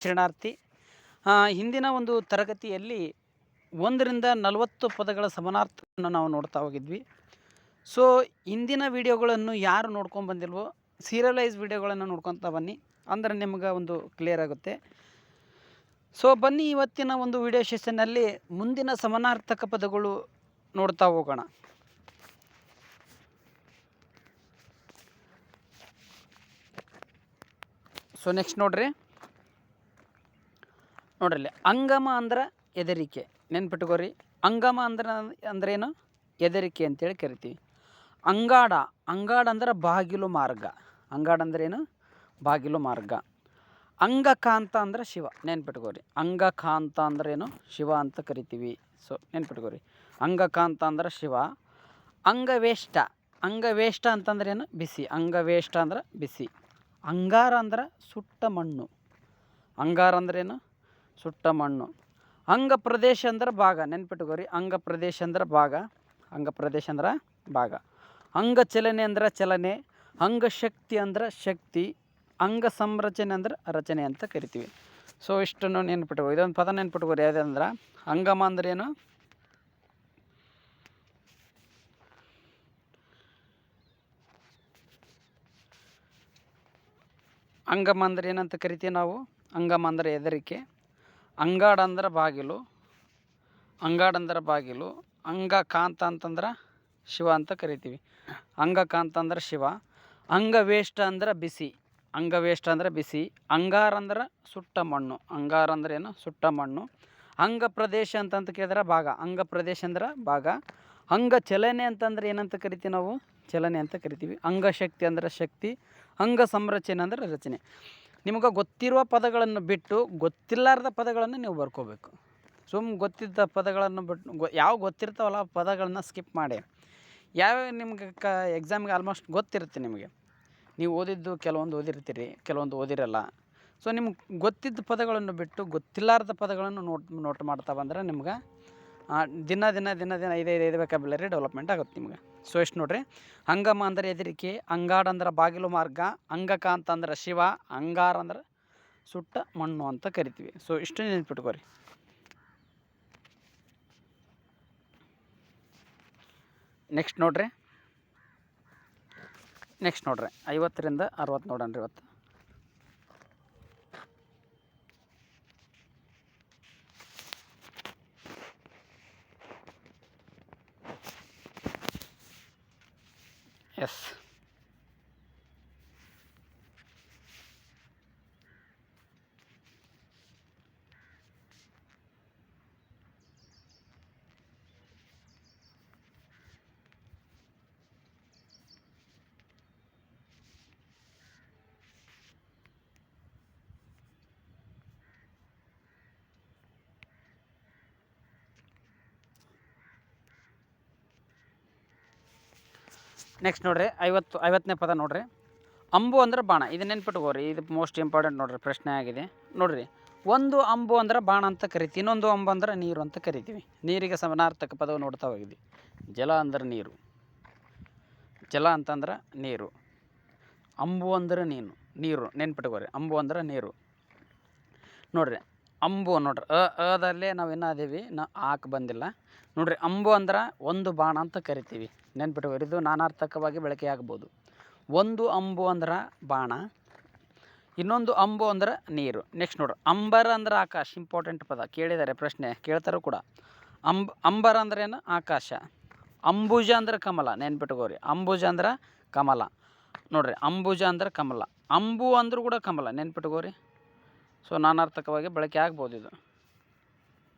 ವಿಸ್ತೀರ್ಣಾರ್ಥಿ. ಹಿಂದಿನ ಒಂದು ತರಗತಿಯಲ್ಲಿ 1ರಿಂದ 40 ಪದಗಳ ಸಮಾನಾರ್ಥಕವನ್ನು ನಾವು ನೋಡ್ತಾ ಹೋಗಿದ್ವಿ. ಸೊ ಇಂದಿನ ವಿಡಿಯೋಗಳನ್ನು ಯಾರು ನೋಡ್ಕೊಂಡು ಬಂದಿಲ್ವೋ ಸೀರಿಯಲೈಸ್ ವಿಡಿಯೋಗಳನ್ನು ನೋಡ್ಕೊತಾ ಬನ್ನಿ, ಅಂದರೆ ನಿಮ್ಗೆ ಒಂದು ಕ್ಲಿಯರ್ ಆಗುತ್ತೆ. ಸೊ ಬನ್ನಿ, ಇವತ್ತಿನ ಒಂದು ವಿಡಿಯೋ ಸೆಷನ್ನಲ್ಲಿ ಮುಂದಿನ ಸಮಾನಾರ್ಥಕ ಪದಗಳು ನೋಡ್ತಾ ಹೋಗೋಣ. ಸೊ ನೆಕ್ಸ್ಟ್ ನೋಡ್ರಿ ಅಂಗಮ ಅಂದ್ರೆ ಎದರಿಕೆ. ನೆನ್ಪಿಟ್ಕೋರಿ, ಅಂಗಮ ಅಂದ್ರೇನು? ಎದರಿಕೆ ಅಂತೇಳಿ ಕರಿತೀವಿ. ಅಂಗಾಡ ಅಂದ್ರೆ ಬಾಗಿಲು ಮಾರ್ಗ. ಅಂಗಾಡ ಅಂದ್ರೇನು? ಬಾಗಿಲು ಮಾರ್ಗ. ಅಂಗಕಾಂತ ಅಂದ್ರೆ ಶಿವ. ನೆನ್ಪಿಟ್ಕೋರಿ, ಅಂಗಕಾಂತ ಅಂದ್ರೇನು? ಶಿವ ಅಂತ ಕರಿತೀವಿ. ಸೊ ನೆನ್ಪಿಟ್ಕೋರಿ, ಅಂಗಕಾಂತ ಅಂದ್ರೆ ಶಿವ. ಅಂಗವೇಷ್ಟ ಅಂತಂದ್ರೇನು? ಬಿಸಿ. ಅಂಗವೇಷ್ಟ ಅಂದ್ರೆ ಬಿಸಿ. ಅಂಗಾರ ಅಂದ್ರೆ ಸುಟ್ಟ ಮಣ್ಣು. ಅಂಗಾರ ಅಂದ್ರೇನು? ಸುಟ್ಟ ಮಣ್ಣು. ಅಂಗ ಪ್ರದೇಶ ಅಂದ್ರೆ ಭಾಗ. ನೆನ್ಪಿಟ್ಕೋರಿ, ಅಂಗ ಪ್ರದೇಶ ಅಂದ್ರೆ ಭಾಗ. ಅಂಗ ಪ್ರದೇಶ ಅಂದ್ರೆ ಭಾಗ. ಅಂಗ ಚಲನೆ ಅಂದ್ರೆ ಚಲನೆ. ಅಂಗ ಶಕ್ತಿ ಅಂದ್ರೆ ಶಕ್ತಿ. ಅಂಗ ಸಂರಚನೆ ಅಂದ್ರೆ ರಚನೆ ಅಂತ ಕರಿತೀವಿ. ಸೊ ಇಷ್ಟನ್ನು ನೆನ್ಪಿಟ್ಕೋ. ಇದೊಂದು ಪದ ನೆನ್ಪಿಟ್ಕೋರಿ, ಯಾವುದಂದ್ರೆ ಅಂಗಮ ಅಂದ್ರೇನು? ಅಂಗಮ ಅಂದ್ರೆ ಏನಂತ ಕರಿತೀವಿ ನಾವು? ಅಂಗಮ ಅಂದ್ರೆ ಎದರಿಕೆ. ಅಂಗಾಡ ಅಂದ್ರೆ ಬಾಗಿಲು. ಅಂಗಾಡ ಅಂದ್ರೆ ಬಾಗಿಲು. ಅಂಗಕಾಂತ ಅಂತಂದ್ರೆ ಶಿವ ಅಂತ ಕರಿತೀವಿ. ಅಂಗಕಾಂತ ಅಂದ್ರೆ ಶಿವ. ಅಂಗವೇಷ್ಟ ಅಂದ್ರೆ ಬಿಸಿ. ಅಂಗವೇಷ್ಟ ಅಂದ್ರೆ ಬಿಸಿ. ಅಂಗಾರ ಅಂದ್ರೆ ಸುಟ್ಟ ಮಣ್ಣು. ಅಂಗಾರ ಅಂದ್ರೆ ಏನು? ಸುಟ್ಟ ಮಣ್ಣು. ಅಂಗ ಪ್ರದೇಶ ಅಂತಂತ ಕೇಳಿದ್ರೆ ಭಾಗ. ಅಂಗ ಪ್ರದೇಶ ಅಂದ್ರೆ ಭಾಗ. ಅಂಗ ಚಲನೆ ಅಂತಂದ್ರೆ ಏನಂತ ಕರಿತೀವಿ ನಾವು? ಚಲನೆ ಅಂತ ಕರಿತೀವಿ. ಅಂಗಶಕ್ತಿ ಅಂದ್ರೆ ಶಕ್ತಿ. ಅಂಗ ಸಂರಚನೆ ಅಂದ್ರೆ ರಚನೆ. ನಿಮಗೆ ಗೊತ್ತಿರುವ ಪದಗಳನ್ನು ಬಿಟ್ಟು ಗೊತ್ತಿಲ್ಲಾರ್ದ ಪದಗಳನ್ನು ನೀವು ಬರ್ಕೋಬೇಕು. ಗೊತ್ತಿದ್ದ ಪದಗಳನ್ನು ಬಿಟ್ಟು ಯಾವ ಗೊತ್ತಿರ್ತಾವಲ್ಲ ಆ ಪದಗಳನ್ನ ಸ್ಕಿಪ್ ಮಾಡಿ. ಯಾವ್ಯಾವ ನಿಮ್ಗೆ ಎಕ್ಸಾಮ್ಗೆ ಆಲ್ಮೋಸ್ಟ್ ಗೊತ್ತಿರುತ್ತೆ. ನಿಮಗೆ ನೀವು ಓದಿದ್ದು ಕೆಲವೊಂದು ಓದಿರ್ತೀರಿ, ಕೆಲವೊಂದು ಓದಿರಲ್ಲ. ಸೊ ನಿಮ್ಗೆ ಗೊತ್ತಿದ್ದ ಪದಗಳನ್ನು ಬಿಟ್ಟು ಗೊತ್ತಿಲ್ಲಾರ್ದ ಪದಗಳನ್ನು ನೋಟ್ ಮಾಡ್ತಾ ಬಂದರೆ ನಿಮ್ಗೆ ದಿನ 5 ವೆಕಾಬ್ಯುಲರಿ ಡೆವಲಪ್ಮೆಂಟ್ ಆಗುತ್ತೆ ನಿಮ್ಗೆ. ಸೊ ಎಷ್ಟು ನೋಡ್ರಿ, ಅಂಗಮ ಅಂದರೆ ಎದರಿಕೆ. ಅಂಗಾಡ ಅಂದ್ರೆ ಬಾಗಿಲು ಮಾರ್ಗ. ಅಂಗಕಾಂತ ಅಂದ್ರೆ ಶಿವ. ಅಂಗಾರ ಅಂದ್ರೆ ಸುಟ್ಟ ಮಣ್ಣು ಅಂತ ಕರಿತೀವಿ. ಸೊ ಇಷ್ಟು ನೆನ್ಪಿಟ್ಕೋರಿ. ನೆಕ್ಸ್ಟ್ ನೋಡ್ರಿ 50ರಿಂದ 60 ನೋಡೋಣ ಇವತ್ತು. ಎಸ್, ನೆಕ್ಸ್ಟ್ ನೋಡ್ರಿ 50ನೇ ಪದ ನೋಡ್ರಿ. ಅಂಬು ಅಂದ್ರೆ ಬಾಣ. ಇದು ನೆನ್ಪಿಟ್ಕೋರಿ, ಇದು ಮೋಸ್ಟ್ ಇಂಪಾರ್ಟೆಂಟ್ ನೋಡ್ರಿ, ಪ್ರಶ್ನೆ ಆಗಿದೆ ನೋಡ್ರಿ. ಒಂದು ಅಂಬು ಅಂದ್ರೆ ಬಾಣ ಅಂತ ಕರಿತೀವಿ. ಇನ್ನೊಂದು ಅಂಬು ಅಂದ್ರೆ ನೀರು ಅಂತ ಕರಿತೀವಿ. ನೀರಿಗೆ ಸಮಾನಾರ್ಥಕ ಪದವು ನೋಡ್ತಾ ಹೋಗಿದ್ವಿ. ಜಲ ಅಂದ್ರೆ ನೀರು. ಜಲ ಅಂತಂದ್ರೆ ನೀರು. ಅಂಬು ಅಂದ್ರೆ ನೀರು. ನೆನ್ಪಿಟ್ಕೋರಿ, ಅಂಬು ಅಂದ್ರೆ ನೀರು ನೋಡ್ರಿ. ಅಂಬು ನೋಡ್ರಿ, ಅದಲ್ಲೇ ನಾವು ಇನ್ನೂ ಅದೇವಿ, ಆಕೆ ಬಂದಿಲ್ಲ ನೋಡ್ರಿ. ಅಂಬು ಅಂದ್ರೆ ಒಂದು ಬಾಣ ಅಂತ ಕರಿತೀವಿ. ನೆನ್ಪಿಟ್ಕೋರಿ, ಇದು ನಾನಾರ್ಥಕವಾಗಿ ಬಳಕೆ ಆಗ್ಬೋದು. ಒಂದು ಅಂಬು ಅಂದ್ರೆ ಬಾಣ, ಇನ್ನೊಂದು ಅಂಬು ಅಂದ್ರೆ ನೀರು. ನೆಕ್ಸ್ಟ್ ನೋಡ್ರಿ, ಅಂಬರ ಅಂದ್ರೆ ಆಕಾಶ. ಇಂಪಾರ್ಟೆಂಟ್ ಪದ, ಕೇಳಿದ್ದಾರೆ, ಪ್ರಶ್ನೆ ಕೇಳ್ತಾರೋ ಕೂಡ. ಅಂಬರ ಅಂದ್ರೆ ಏನು? ಆಕಾಶ. ಅಂಬುಜ ಅಂದ್ರೆ ಕಮಲ. ನೆನ್ಪಿಟ್ಕೋರಿ, ಅಂಬುಜ ಅಂದ್ರೆ ಕಮಲ ನೋಡ್ರಿ. ಅಂಬುಜ ಅಂದ್ರೆ ಕಮಲ. ಅಂಬು ಅಂದ್ರೂ ಕೂಡ ಕಮಲ. ನೆನ್ಪಿಟ್ಕೋರಿ. ಸೊ ನಾನಾರ್ಥಕವಾಗಿ ಬಳಕೆ ಆಗ್ಬೋದು ಇದು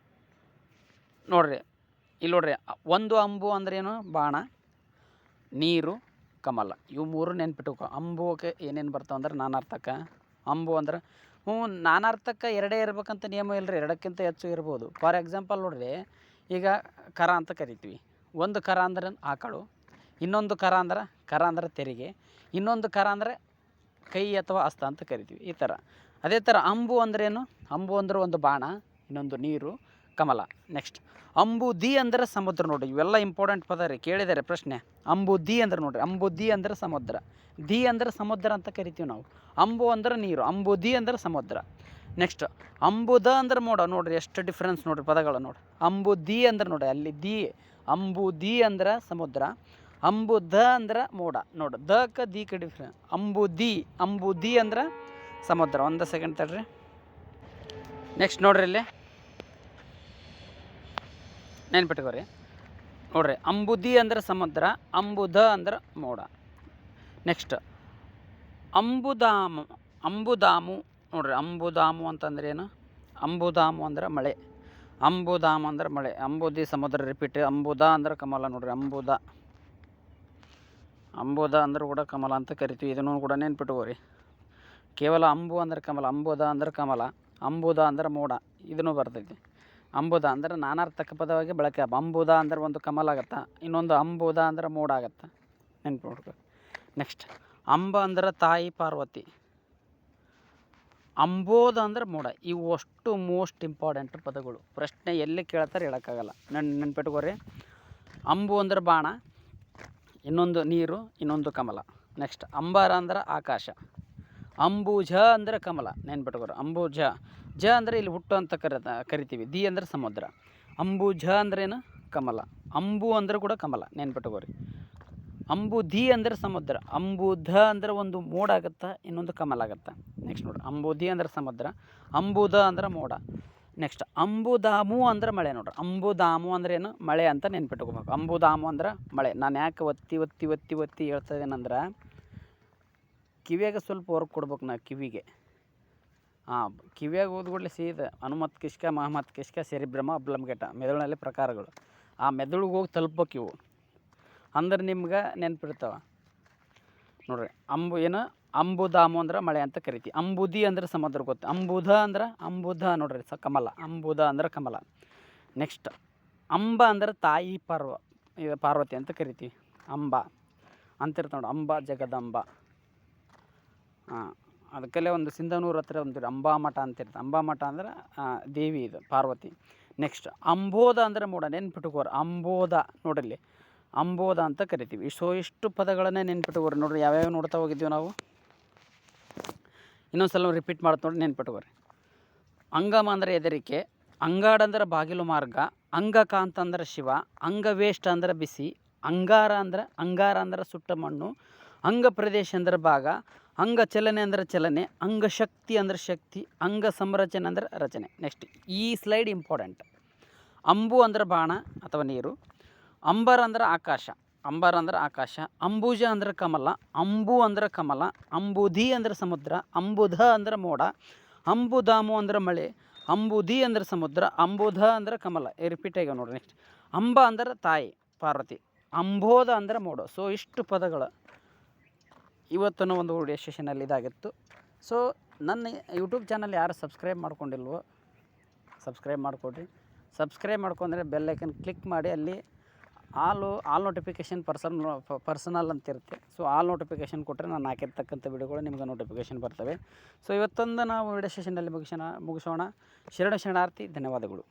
ನೋಡ್ರಿ. ಇಲ್ಲಿ ನೋಡ್ರಿ, ಒಂದು ಅಂಬು ಅಂದ್ರೇನು? ಬಾಣ, ನೀರು, ಕಮಲ. ಇವು ಮೂರು ನೆನ್ಪಿಟ್ಕೊ. ಅಂಬುಗೆ ಏನೇನು ಬರ್ತಾವೆ ಅಂದ್ರೆ ನಾನಾರ್ಥಕ. ಅಂಬು ಅಂದ್ರೆ ನಾನಾರ್ಥಕ ಎರಡೇ ಇರ್ಬೇಕಂತ ನಿಯಮ ಇಲ್ಲರಿ, ಎರಡಕ್ಕಿಂತ ಹೆಚ್ಚು ಇರ್ಬೋದು. ಫಾರ್ ಎಕ್ಸಾಂಪಲ್ ನೋಡ್ರಿ, ಈಗ ಕರ ಅಂತ ಕರಿತೀವಿ. ಒಂದು ಕರ ಅಂದ್ರೆ ಆಕಳು. ಇನ್ನೊಂದು ಕರ ಅಂದ್ರೆ ತೆರಿಗೆ. ಇನ್ನೊಂದು ಕರ ಅಂದರೆ ಕೈ ಅಥವಾ ಹಸ್ತ ಅಂತ ಕರಿತೀವಿ. ಈ ಥರ. ಅದೇ ಥರ ಅಂಬು ಅಂದ್ರೇನು? ಅಂಬು ಅಂದ್ರೆ ಒಂದು ಬಾಣ, ಇನ್ನೊಂದು ನೀರು, ಕಮಲ. ನೆಕ್ಸ್ಟ್ ಅಂಬುದಿ ಅಂದ್ರೆ ಸಮುದ್ರ. ನೋಡಿ, ಇವೆಲ್ಲ ಇಂಪಾರ್ಟೆಂಟ್ ಪದ ರೀ, ಕೇಳಿದ್ದಾರೆ ಪ್ರಶ್ನೆ. ಅಂಬುದಿ ಅಂದ್ರೆ ನೋಡ್ರಿ, ಅಂಬುದಿ ಅಂದ್ರೆ ಸಮುದ್ರ. ದಿ ಅಂದ್ರೆ ಸಮುದ್ರ ಅಂತ ಕರಿತೀವಿ ನಾವು. ಅಂಬು ಅಂದ್ರೆ ನೀರು, ಅಂಬುದಿ ಅಂದ್ರೆ ಸಮುದ್ರ. ನೆಕ್ಸ್ಟ್ ಅಂಬುದ ಅಂದ್ರೆ ಮೋಡ ನೋಡ್ರಿ, ಎಷ್ಟು ಡಿಫ್ರೆನ್ಸ್ ನೋಡ್ರಿ ಪದಗಳು ನೋಡ್ರಿ. ಅಂಬುದಿ ಅಂದ್ರೆ ನೋಡಿ ಅಲ್ಲಿ ದಿ, ಅಂಬುದಿ ಅಂದ್ರೆ ಸಮುದ್ರ, ಅಂಬುದ ಅಂದ್ರೆ ಮೋಡ ನೋಡ್ರಿ. ದಕ್ಕೆ ದಿಕ್ಕೆ ಡಿಫ್ರೆನ್ಸ್. ಅಂಬುದಿ ಅಂದ್ರೆ ಸಮುದ್ರ. ಒಂದು ಸೆಕೆಂಡ್ ತಡ್ರಿ. ನೆಕ್ಸ್ಟ್ ನೋಡ್ರಿ ಇಲ್ಲಿ ನೆನ್ಪಿಟ್ಕೋರಿ ನೋಡ್ರಿ. ಅಂಬುದಿ ಅಂದ್ರೆ ಸಮುದ್ರ, ಅಂಬುದ ಅಂದ್ರೆ ಮೋಡ. ನೆಕ್ಸ್ಟ್ ಅಂಬುದಾಮು ನೋಡ್ರಿ. ಅಂಬುದಾಮು ಅಂತಂದ್ರೆ ಏನು? ಅಂಬುದಾಮು ಅಂದ್ರೆ ಮಳೆ, ಅಂಬುದಾಮು ಅಂದ್ರೆ ಮಳೆ. ಅಂಬುದಿ ಸಮುದ್ರ ರಿಪೀಟ್. ಅಂಬುದ ಅಂದ್ರೆ ಕಮಲ ನೋಡ್ರಿ. ಅಂಬುದ ಅಂದ್ರೆ ಕೂಡ ಕಮಲ ಅಂತ ಕರಿತೀವಿ. ಇದನ್ನು ಕೂಡ ನೆನ್ಪಿಟ್ಕೋರಿ. ಕೇವಲ ಅಂಬು ಅಂದ್ರೆ ಕಮಲ, ಅಂಬುದ ಅಂದ್ರೆ ಕಮಲ, ಅಂಬುದ ಅಂದ್ರೆ ಮೋಡ, ಇದನ್ನು ಬರ್ತೈತಿ. ಅಂಬುದ ಅಂದ್ರೆ ನಾನಾರ್ಥಕ ಪದವಾಗಿ ಬಳಕೆ. ಅಂಬುದ ಅಂದ್ರೆ ಒಂದು ಕಮಲ ಆಗತ್ತೆ, ಇನ್ನೊಂದು ಅಂಬುದ ಅಂದ್ರೆ ಮೋಡ ಆಗತ್ತೆ, ನೆನ್ಪಿಟ್ಕೊ. ನೆಕ್ಸ್ಟ್ ಅಂಬ ಅಂದ್ರೆ ತಾಯಿ ಪಾರ್ವತಿ, ಅಂಬೋದ ಅಂದ್ರೆ ಮೋಡ. ಇವು ಅಷ್ಟು ಮೋಸ್ಟ್ ಇಂಪಾರ್ಟೆಂಟ್ ಪದಗಳು. ಪ್ರಶ್ನೆ ಎಲ್ಲಿ ಕೇಳ್ತಾರೆ ಹೇಳೋಕ್ಕಾಗಲ್ಲ. ನೆನ್ಪಿಟ್ಕೋರಿ. ಅಂಬು ಅಂದ್ರೆ ಬಾಣ, ಇನ್ನೊಂದು ನೀರು, ಇನ್ನೊಂದು ಕಮಲ. ನೆಕ್ಸ್ಟ್ ಅಂಬಾರ ಅಂದ್ರೆ ಆಕಾಶ, ಅಂಬುಜ ಅಂದರೆ ಕಮಲ, ನೆನ್ಪಿಟ್ಕೋರಿ. ಅಂಬುಜ ಅಂದರೆ ಇಲ್ಲಿ ಹುಟ್ಟು ಅಂತ ಕರಿತೀವಿ. ದಿ ಅಂದರೆ ಸಮುದ್ರ. ಅಂಬುಜ ಅಂದ್ರೇನು? ಕಮಲ. ಅಂಬು ಅಂದ್ರೆ ಕೂಡ ಕಮಲ, ನೆನ್ಪಿಟ್ಕೋರಿ. ಅಂಬುದಿ ಅಂದರೆ ಸಮುದ್ರ, ಅಂಬುಧ ಅಂದ್ರೆ ಒಂದು ಮೋಡ ಆಗುತ್ತೆ, ಇನ್ನೊಂದು ಕಮಲ ಆಗುತ್ತೆ. ನೆಕ್ಸ್ಟ್ ನೋಡ್ರಿ, ಅಂಬುದಿ ಅಂದ್ರೆ ಸಮುದ್ರ, ಅಂಬುದ ಅಂದ್ರೆ ಮೋಡ. ನೆಕ್ಸ್ಟ್ ಅಂಬುದಾಮು ಅಂದ್ರೆ ಮಳೆ ನೋಡ್ರಿ. ಅಂಬುದಾಮು ಅಂದ್ರೆ ಏನು? ಮಳೆ ಅಂತ ನೆನ್ಪಿಟ್ಕೋಬೇಕು. ಅಂಬುದಾಮು ಅಂದ್ರೆ ಮಳೆ. ನಾನು ಯಾಕೆ ಒತ್ತಿ ಹೇಳ್ತಾ ಇದ್ದೇನೆಂದ್ರೆ, ಕಿವಿಯಾಗೆ ಸ್ವಲ್ಪ ವರ್ಕ್ ಕೊಡ್ಬೇಕು ನಾ ಕಿವಿಗೆ. ಕಿವಿಯಾಗ ಓದ್ಕೊಡ್ಲಿ ಸೀದ ಹನುಮತ್ ಕಿಷ್ಕ, ಮಹಮ್ಮದ್ ಕಿಷ್ಕ, ಸೆರಿಬ್ರಹ್ಮ, ಅಬ್ಲಮ್ಗೆಟ, ಮೆದುಳಿನಲ್ಲಿ ಪ್ರಕಾರಗಳು. ಆ ಮೆದುಳಿಗೆ ಹೋಗಿ ತಲುಪಬೇಕು ಇವು, ಅಂದ್ರೆ ನಿಮ್ಗೆ ನೆನ್ಪಿರ್ತಾವ ನೋಡ್ರಿ. ಅಂಬುದಾಮು ಅಂದ್ರೆ ಮಳೆ ಅಂತ ಕರಿತೀವಿ. ಅಂಬುದಿ ಅಂದ್ರೆ ಸಮುದ್ರ ಗೊತ್ತು. ಅಂಬುಧ ನೋಡ್ರಿ ಕಮಲ. ಅಂಬುದ ಅಂದ್ರೆ ಕಮಲ. ನೆಕ್ಸ್ಟ್ ಅಂಬ ಅಂದ್ರೆ ತಾಯಿ ಪಾರ್ವತಿ ಅಂತ ಕರಿತೀವಿ. ಅಂಬ ಅಂತಿರ್ತ ನೋಡಿ. ಅಂಬ ಜಗದಂಬ. ಅದಕ್ಕಲ್ಲೇ ಒಂದು ಸಿಂಧನೂರು ಹತ್ರ ಒಂದು ಅಂಬಾಮಠ ಅಂತಿರ್ತದೆ. ಅಂಬಾಮಠ ಅಂದ್ರೆ ದೇವಿ, ಇದು ಪಾರ್ವತಿ. ನೆಕ್ಸ್ಟ್ ಅಂಬೋದ ಅಂದರೆ ಮೋಡ, ನೆನ್ಪಿಟ್ಕೋರಿ. ಅಂಬೋದ ನೋಡ್ರಿ, ಅಂಬೋದ ಅಂತ ಕರಿತೀವಿ. ಇಷ್ಟು ಪದಗಳನ್ನೇ ನೆನ್ಪಿಟ್ಕೋರಿ. ನೋಡ್ರಿ ಯಾವ್ಯಾವ ನೋಡ್ತಾ ಹೋಗಿದ್ದೀವಿ ನಾವು. ಇನ್ನೊಂದ್ಸಲ ರಿಪೀಟ್ ಮಾಡ್ತಾ ನೋಡಿ, ನೆನ್ಪಿಟ್ಕೋರಿ. ಅಂಗಮ ಅಂದರೆ ಹೆದರಿಕೆ, ಅಂಗಾಡ ಅಂದ್ರೆ ಬಾಗಿಲು ಮಾರ್ಗ, ಅಂಗಕಾಂತ ಅಂದ್ರೆ ಶಿವ, ಅಂಗವೇಷ್ಟ ಅಂದ್ರೆ ಬಿಸಿ, ಅಂಗಾರ ಅಂದ್ರೆ ಸುಟ್ಟ ಮಣ್ಣು, ಅಂಗ ಪ್ರದೇಶ ಅಂದ್ರೆ ಭಾಗ, ಅಂಗ ಚಲನೆ ಅಂದರೆ ಚಲನೆ, ಅಂಗಶಕ್ತಿ ಅಂದರೆ ಶಕ್ತಿ, ಅಂಗ ಸಂರಚನೆ ಅಂದರೆ ರಚನೆ. ನೆಕ್ಸ್ಟ್ ಈ ಸ್ಲೈಡ್ ಇಂಪಾರ್ಟೆಂಟ್. ಅಂಬು ಅಂದ್ರೆ ಬಾಣ ಅಥವಾ ನೀರು, ಅಂಬರ ಅಂದ್ರೆ ಆಕಾಶ, ಅಂಬುಜ ಅಂದ್ರೆ ಕಮಲ, ಅಂಬು ಅಂದ್ರೆ ಕಮಲ, ಅಂಬುದಿ ಅಂದ್ರೆ ಸಮುದ್ರ, ಅಂಬುಧ ಅಂದ್ರೆ ಮೋಡ, ಅಂಬುದಾಮು ಅಂದ್ರೆ ಮಳೆ, ಅಂಬುದಿ ಅಂದ್ರೆ ಸಮುದ್ರ, ಅಂಬುಧ ಅಂದ್ರೆ ಕಮಲ. ರಿಪೀಟ್ ಆಗಿ ನೋಡ್ರಿ. ನೆಕ್ಸ್ಟ್ ಅಂಬ ಅಂದ್ರೆ ತಾಯಿ ಪಾರ್ವತಿ, ಅಂಬೋದ ಅಂದ್ರೆ ಮೋಡ. ಸೊ ಇಷ್ಟು ಪದಗಳು ಇವತ್ತಿನ ಒಂದು ವಿಡಿಯೋ ಸೆಷನಲ್ಲಿ ಇದಾಗಿತ್ತು. ಸೊ ನನ್ನ ಯೂಟ್ಯೂಬ್ ಚಾನಲ್ ಯಾರು ಸಬ್ಸ್ಕ್ರೈಬ್ ಮಾಡ್ಕೊಂಡಿಲ್ವೋ ಸಬ್ಸ್ಕ್ರೈಬ್ ಮಾಡಿಕೊಡ್ರಿ. ಸಬ್ಸ್ಕ್ರೈಬ್ ಮಾಡ್ಕೊಂಡ್ರೆ ಬೆಲ್ ಐಕನ್ ಕ್ಲಿಕ್ ಮಾಡಿ, ಅಲ್ಲಿ ಆಲ್ ನೋಟಿಫಿಕೇಷನ್ ಪರ್ಸನಲ್ ಅಂತಿರುತ್ತೆ. ಸೊ ಆಲ್ ನೋಟಿಫಿಕೇಷನ್ ಕೊಟ್ಟರೆ ನಾನು ಹಾಕಿರ್ತಕ್ಕಂಥ ವಿಡಿಯೋಗಳು ನಿಮ್ಗೆ ನೋಟಿಫಿಕೇಷನ್ ಬರ್ತವೆ. ಸೊ ಇವತ್ತೊಂದು ನಾವು ವಿಡಿಯೋ ಸೆಷನ್ನಲ್ಲಿ ಮುಗಿಸೋಣ. ಶರಣಾರ್ಥಿ. ಧನ್ಯವಾದಗಳು.